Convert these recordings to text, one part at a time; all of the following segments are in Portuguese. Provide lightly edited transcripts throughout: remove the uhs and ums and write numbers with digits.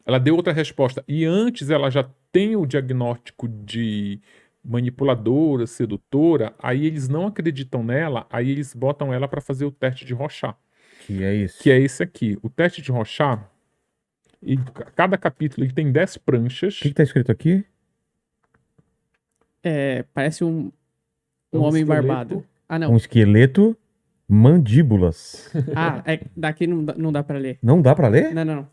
Ela deu outra resposta. E antes ela já tem o diagnóstico de manipuladora, sedutora, aí eles não acreditam nela, aí eles botam ela para fazer o teste de Rorschach, Que é isso. que é esse aqui. O teste de Rorschach, e cada capítulo ele tem 10 pranchas. O que tá escrito aqui? Parece um um homem esqueleto. barbado. Ah, não. Um esqueleto, mandíbulas. Daqui não dá pra ler. Não dá pra ler? Não.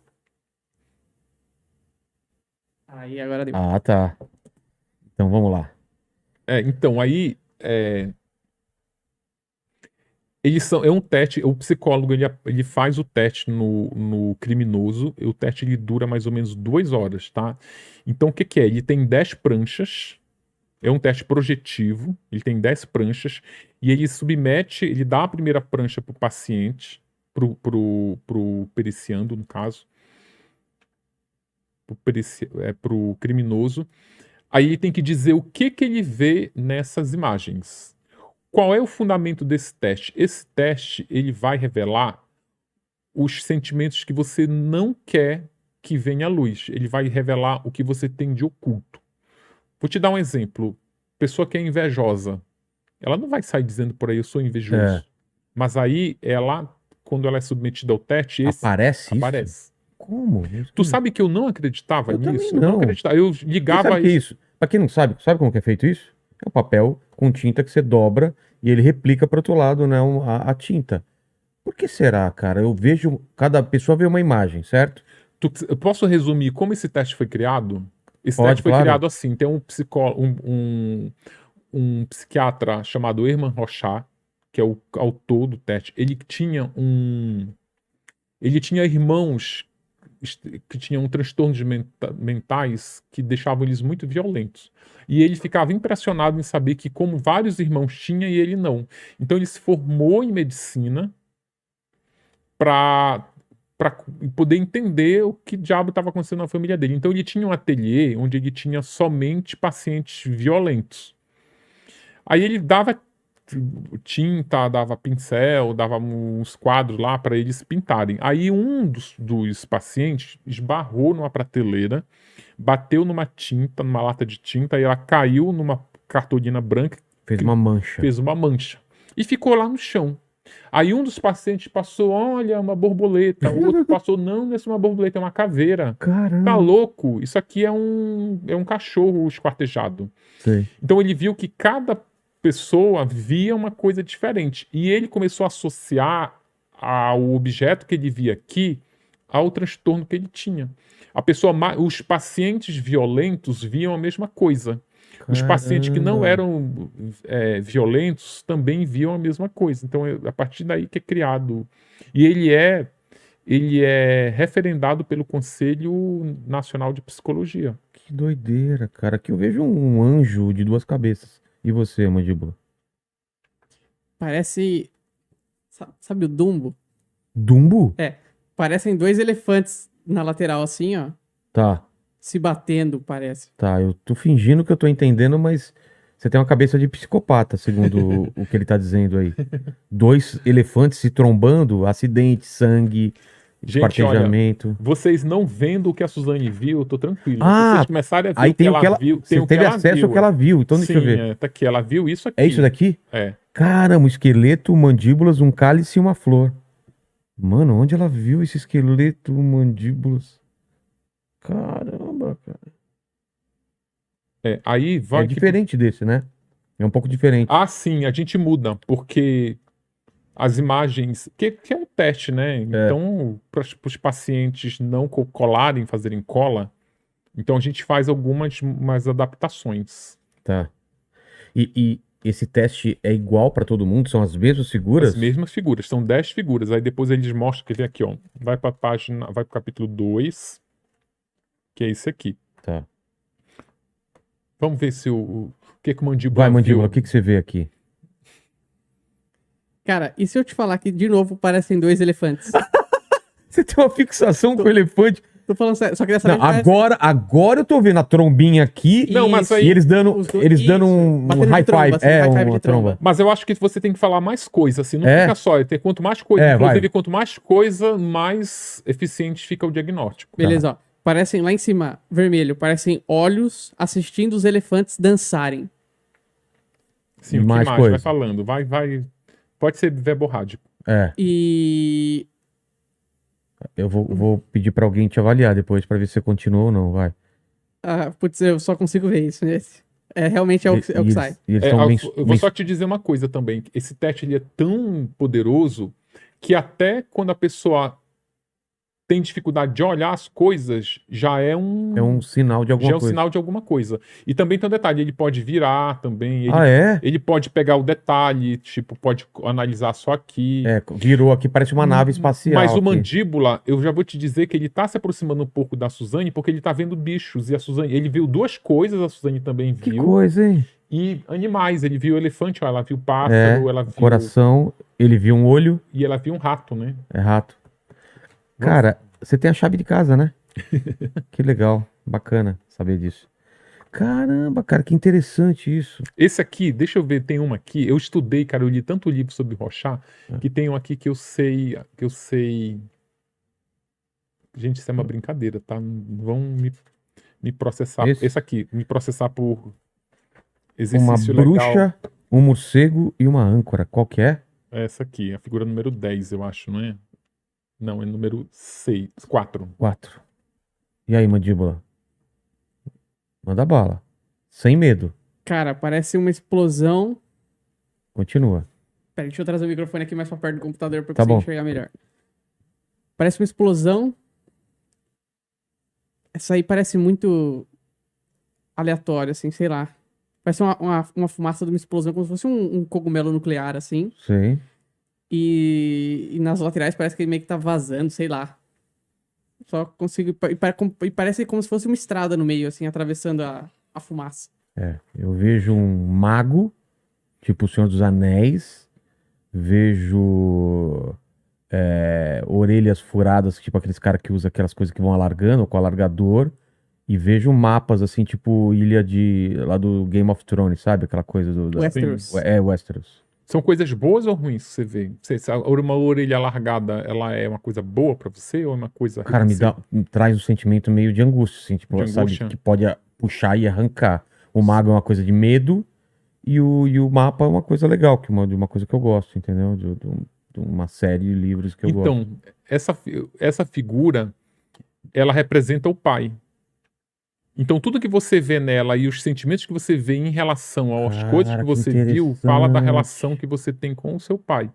Aí agora deu. Ah, tá. Então vamos lá. Então, aí é um teste, o psicólogo ele faz o teste no criminoso, e o teste ele dura mais ou menos 2 horas, tá? Então o que é? Ele tem 10 pranchas, é um teste projetivo, ele tem 10 pranchas, e ele dá a primeira prancha pro paciente, pro periciando, no caso, pro criminoso, aí ele tem que dizer o que ele vê nessas imagens. Qual é o fundamento desse teste? Esse teste ele vai revelar os sentimentos que você não quer que venha à luz. Ele vai revelar o que você tem de oculto. Vou te dar um exemplo. Pessoa que é invejosa, ela não vai sair dizendo por aí, eu sou invejoso. Mas aí ela, quando ela é submetida ao teste, Aparece isso? aparece. Como? Tu sabe que eu não acreditava Eu nisso? também não. Eu não acreditava. Eu ligava sabe o que é isso? Pra quem não sabe, sabe como que é feito isso? É um papel com tinta que você dobra e ele replica para outro lado, né, a tinta. Por que será, cara? Eu vejo, cada pessoa vê uma imagem, certo? Eu posso resumir como esse teste foi criado? Esse Pode, teste foi claro. criado assim. Tem um psiquiatra chamado Hermann Rorschach, que é o autor do teste. Ele tinha irmãos que tinham transtornos mentais que deixavam eles muito violentos. E ele ficava impressionado em saber que como vários irmãos tinham e ele não. Então ele se formou em medicina para poder entender o que diabo estava acontecendo na família dele. Então ele tinha um ateliê onde ele tinha somente pacientes violentos. Aí ele dava tinta, dava pincel, dava uns quadros lá para eles pintarem. Aí um dos pacientes esbarrou numa prateleira, bateu numa tinta, numa lata de tinta, e ela caiu numa cartolina branca. Fez uma mancha. Fez uma mancha. E ficou lá no chão. Aí um dos pacientes passou, olha, uma borboleta. O outro passou, não é uma borboleta, é uma caveira. Caramba. Tá louco? Isso aqui é um cachorro esquartejado. Sei. Então ele viu que cada pessoa via uma coisa diferente. E ele começou a associar ao objeto que ele via aqui ao transtorno que ele tinha. Os pacientes violentos viam a mesma coisa. Os pacientes que não eram violentos também viam a mesma coisa. Então, a partir daí que é criado. E ele é referendado pelo Conselho Nacional de Psicologia. Que doideira, cara. Aqui eu vejo um anjo de 2 cabeças. E você, mandíbula? Parece... Sabe o Dumbo? Dumbo? Parecem 2 elefantes na lateral, assim, ó. Tá. Se batendo, parece. Tá, eu tô fingindo que eu tô entendendo, mas você tem uma cabeça de psicopata, segundo o que ele tá dizendo aí. 2 elefantes se trombando, acidente, sangue, esquartejamento. Vocês não vendo o que a Suzane viu, eu tô tranquilo. Se Ah, vocês começarem a ver aí o que tem ela viu, tem você o que teve ela acesso viu. ao que ela viu, então deixa eu ver. Sim, tá aqui, ela viu isso aqui. É isso daqui? É. Caramba, um esqueleto, mandíbulas, um cálice e uma flor. Mano, onde ela viu esse esqueleto, mandíbulas? Caramba, cara. Aí vai É diferente desse, né? É um pouco diferente. Ah, sim, a gente muda, porque as imagens, que é um teste, né? Então, para os pacientes não colarem, fazerem cola, então a gente faz algumas adaptações. Tá. E esse teste é igual pra todo mundo? São as mesmas figuras? As mesmas figuras, são 10 figuras. Aí depois eles mostram que vem aqui, ó. Vai para o capítulo 2, que é esse aqui. Tá. Vamos ver se o que o mandíbula Vai, mandíbula, viu. o que você vê aqui? Cara, e se eu te falar que, de novo, parecem 2 elefantes? Você tem uma fixação com o elefante. Tô falando sério. Só queria saber. Não, agora eu tô vendo a trombinha aqui Não, mas aí- e eles dando um Batendo de high tromba, five. assim, É, high five uma de tromba. tromba. Mas eu acho que você tem que falar mais coisa, assim, não É? fica só. Ter quanto mais coisa, É, inclusive, vai. quanto mais coisa, mais eficiente fica o diagnóstico. Beleza, ó. Parecem lá em cima, vermelho, parecem olhos assistindo os elefantes dançarem. Sim, o que Mais mais? coisa. Vai falando. Vai. Pode ser verborrágico. É, E. eu vou pedir pra alguém te avaliar depois pra ver se você continua ou não, vai. Putz, eu só consigo ver isso nesse. Realmente é o que E sai. eles É, tão eu vou só te dizer uma coisa também. Esse teste ele é tão poderoso que até quando a pessoa tem dificuldade de olhar as coisas, já é um sinal de já alguma é um coisa. sinal de alguma coisa. E também tem um detalhe, ele pode virar também, É? ele pode pegar o detalhe, tipo, pode analisar só aqui. É, virou aqui, parece uma nave espacial. Mas o aqui. mandíbula, eu já vou te dizer que ele tá se aproximando um pouco da Suzane, porque ele tá vendo bichos. E a Suzane, ele viu duas coisas, a Suzane também Que viu. coisa, hein? E animais, ele viu elefante, ó, ela viu pássaro, ela viu. Coração, ele viu um olho, E ela viu um rato, né? é rato. Cara, você tem a chave de casa, né? Que legal, bacana saber disso. Caramba, cara, que interessante isso. Esse aqui, deixa eu ver, tem uma aqui. Eu estudei, cara, eu li tanto livro sobre Rorschach, que tem um aqui que eu sei. Gente, isso é uma brincadeira, tá? Não vão me processar. Esse? Esse aqui, me processar por Uma exercício bruxa, legal. um morcego e uma âncora. Qual que é? É essa aqui, a figura número 10, eu acho, não é? Não, é número 6, 4. 4. E aí, mandíbula? Manda bala. Sem medo. Cara, parece uma explosão. Continua. Peraí, deixa eu trazer o microfone aqui mais pra perto do computador pra Tá conseguir bom. enxergar melhor. Parece uma explosão. Essa aí parece muito aleatória, assim, sei lá. Parece uma fumaça de uma explosão, como se fosse um cogumelo nuclear, assim. Sei. E nas laterais parece que ele meio que tá vazando, sei lá. Só consigo. E parece como se fosse uma estrada no meio, assim, atravessando a fumaça. É, eu vejo um mago, tipo o Senhor dos Anéis. Vejo orelhas furadas, tipo aqueles caras que usam aquelas coisas que vão alargando com alargador. E vejo mapas assim, tipo ilha lá do Game of Thrones, sabe? Aquela coisa do Westeros. Westeros. São coisas boas ou ruins que você vê? Uma orelha alargada, ela é uma coisa boa pra você ou é uma coisa Cara, me traz um sentimento meio de angústia, assim, tipo, De sabe? angústia? Que pode puxar e arrancar. O mago é uma coisa de medo e o mapa é uma coisa legal, de uma coisa que eu gosto, entendeu? De uma série de livros que eu gosto. Então, essa figura, ela representa o pai. Então, tudo que você vê nela e os sentimentos que você vê em relação às Cara, coisas que que você viu, interessante. fala da relação que você tem com o seu pai.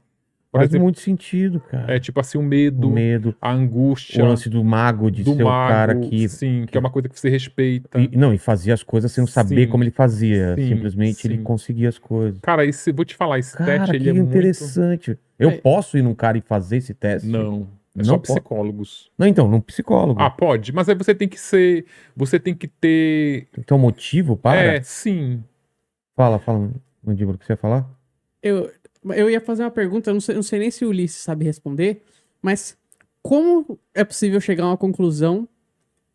Por Faz exemplo, muito sentido, cara. é tipo assim, o O medo, medo, a o angústia lance do mago, de do ser o cara mago, que... sim, que é uma coisa que você respeita. E fazia as coisas sem saber Sim, como ele fazia. sim, Simplesmente ele sim. conseguia as coisas. Cara, vou te falar, esse Cara, teste, que ele é muito... interessante. Eu É. posso ir num cara e fazer esse teste? Não, é Não só pode. psicólogos. Não, então, num psicólogo. Ah, pode, mas aí você tem que ter... Tem que ter um motivo para? É, sim. Fala, Mandíbula, o que você ia falar? Eu ia fazer uma pergunta, eu não sei nem se o Ulisses sabe responder, mas como é possível chegar a uma conclusão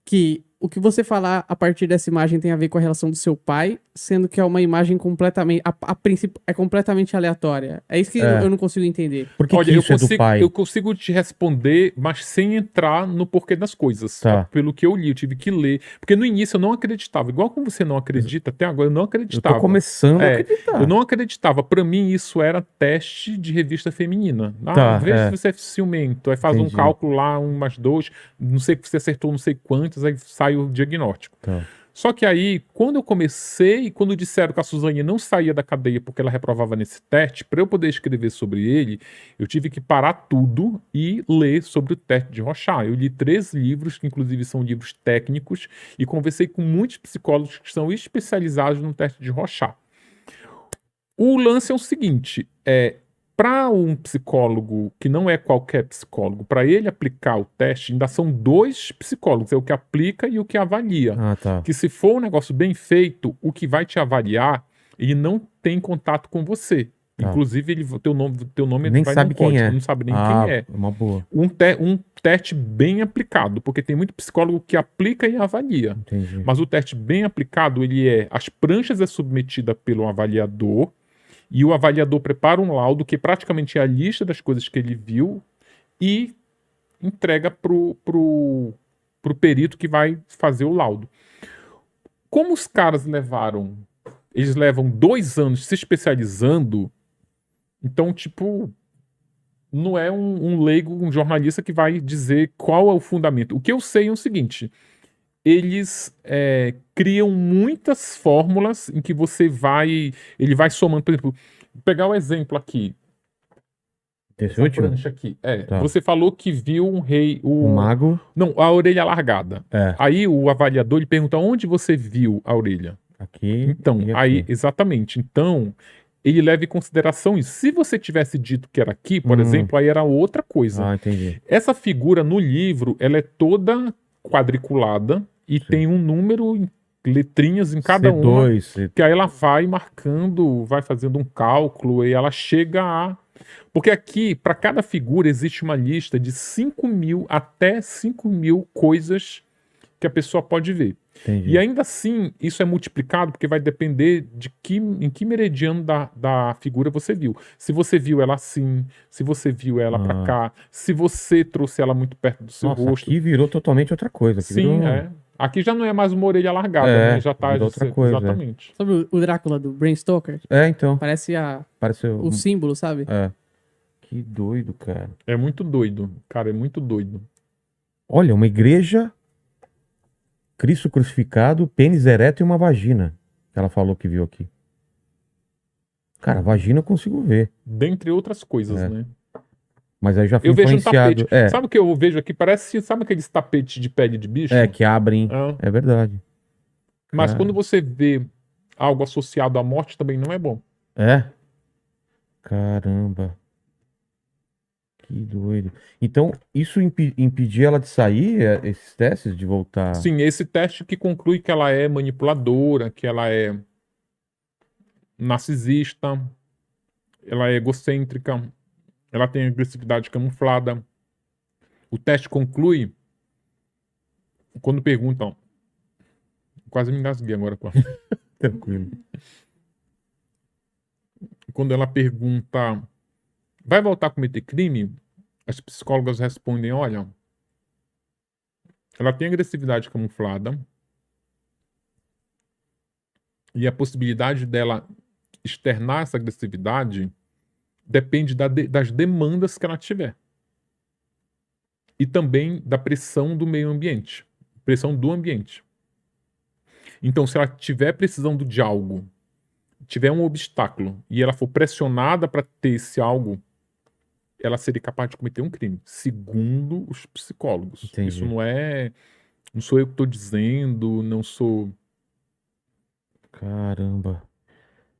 que o que você falar a partir dessa imagem tem a ver com a relação do seu pai, sendo que é uma imagem completamente, a princípio, é completamente aleatória? É isso que eu não consigo entender. Por que, Olha, que isso é do pai? eu consigo te responder, mas sem entrar no porquê das coisas. Tá. Pelo que eu li, eu tive que ler. Porque no início eu não acreditava. Igual como você não acredita até agora, eu não Eu acreditava. tô começando a É, acreditar. Eu não acreditava. Pra mim, isso era teste de revista feminina. Tá, Vê se é. você é ciumento. Aí faz Entendi. um cálculo lá, 1 mais 2, não sei que você acertou não sei quantos, aí sai o diagnóstico. Tá. Só que aí, quando eu comecei, quando disseram que a Suzane não saía da cadeia porque ela reprovava nesse teste, para eu poder escrever sobre ele, eu tive que parar tudo e ler sobre o teste de Rorschach. Eu li 3 livros, que inclusive são livros técnicos, e conversei com muitos psicólogos que são especializados no teste de Rorschach. O lance é o seguinte, para um psicólogo que não é qualquer psicólogo, para ele aplicar o teste, ainda são 2 psicólogos, é o que aplica e o que avalia. Ah, tá. Que se for um negócio bem feito, o que vai te avaliar, ele não tem contato com você. Tá. Inclusive, teu nome Nem vai sabe num quem código, é. não sabe nem Ah, quem é. uma boa. Um teste bem aplicado, porque tem muito psicólogo que aplica e avalia. Entendi. Mas o teste bem aplicado, as pranchas é submetida pelo avaliador, e o avaliador prepara um laudo que praticamente é a lista das coisas que ele viu e entrega pro perito que vai fazer o laudo. Como os caras eles levam 2 anos se especializando, então, tipo, não é um leigo, um jornalista que vai dizer qual é o fundamento. O que eu sei é o seguinte: eles criam muitas fórmulas em que ele vai somando, por exemplo, pegar o exemplo aqui, Esse essa último? prancha aqui. Tá. Você falou que viu um rei, O mago. não, a orelha alargada. É. Aí o avaliador ele pergunta onde você viu a orelha. Aqui. Então, e aí, aqui. exatamente. Então, ele leva em consideração isso. Se você tivesse dito que era aqui, por exemplo, aí era outra coisa. Ah, entendi. Essa figura no livro, ela é toda quadriculada e tem um número, letrinhas em cada uma, C2. que aí ela vai marcando, vai fazendo um cálculo e ela chega a... Porque aqui, para cada figura, existe uma lista de 5.000 até 5.000 coisas que a pessoa pode ver. Entendi. E ainda assim, isso é multiplicado porque vai depender em que meridiano da figura você viu. Se você viu ela assim, se você viu ela pra cá, se você trouxe ela muito perto do seu Nossa, rosto. aqui virou totalmente outra coisa. Aqui Sim, virou... Aqui já não é mais uma orelha alargada, né? Já tá virou outra coisa, exatamente. Sabe o Drácula do Bram Stoker? Então. Parece Parece o símbolo, sabe? Que doido, cara. É muito doido, cara, é muito doido. Olha, uma igreja, Cristo crucificado, pênis ereto e uma vagina. Ela falou que viu aqui. Cara, vagina eu consigo ver. Dentre outras coisas, né? Mas aí já fui Eu vejo um influenciado. tapete. Sabe o que eu vejo aqui? Sabe aqueles tapetes de pele de bicho? Que abrem. É verdade. Mas Cara. quando você vê algo associado à morte, também não é bom. Caramba. Que doido. Então, isso impedia ela de sair, esses testes, de voltar? Sim, esse teste que conclui que ela é manipuladora, que ela é narcisista, ela é egocêntrica, ela tem agressividade camuflada. O teste conclui quando perguntam. Quase me engasguei agora, pô. Tranquilo. Quando ela pergunta, vai voltar a cometer crime? As psicólogas respondem, olha, ela tem agressividade camuflada e a possibilidade dela externar essa agressividade depende das demandas que ela tiver. E também da pressão do meio ambiente, pressão do ambiente. Então, se ela estiver precisando de algo, tiver um obstáculo e ela for pressionada para ter esse algo, ela seria capaz de cometer um crime, segundo os psicólogos. Entendi. Isso não sou eu que estou dizendo, não sou... Caramba.